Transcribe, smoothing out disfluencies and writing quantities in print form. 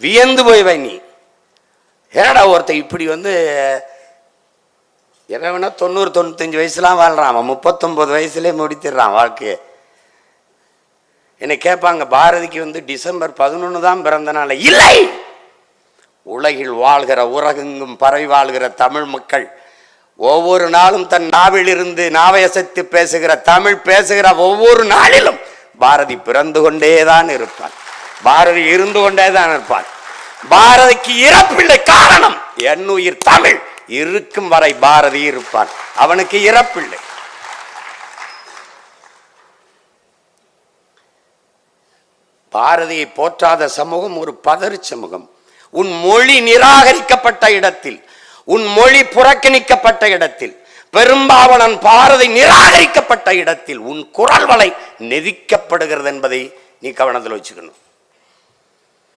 வியந்து போய் நீ ஏடா ஒருத்த இப்படி வந்து எவனா 90-95 வயசுலாம் வாழ்றான், அவன் 39 வயசுலேயே முடித்திடுறான் வாழ்க்கையை. என்னை கேட்பாங்க, பாரதிக்கு வந்து டிசம்பர் 11 தான் பிறந்த நாள். இல்லை, உலகில் வாழ்கிற உலகெங்கும் பரவி வாழ்கிற தமிழ் மக்கள் ஒவ்வொரு நாளும் தன் நாவில் இருந்து நாவையசைத்து பேசுகிற தமிழ் பேசுகிற ஒவ்வொரு நாளிலும் பாரதி பிறந்து கொண்டேதான் இருப்பான், பாரதி இருந்து கொண்டேதான் இருப்பான். பாரதிக்கு இறப்பில்லை. காரணம், என்னுயிர் தமிழ் இருக்கும் வரை பாரதி இருப்பான், அவனுக்கு இறப்பில்லை. பாரதியை போற்றாத சமூகம் ஒரு பதறி சமூகம். உன் மொழி நிராகரிக்கப்பட்ட இடத்தில், உன் மொழி புறக்கணிக்கப்பட்ட இடத்தில், பெரும்பாவனன் பாரதி நிராகரிக்கப்பட்ட இடத்தில் உன் குரல் வலை நெதிக்கப்படுகிறது என்பதை நீ கவனத்தில் வச்சுக்கணும்.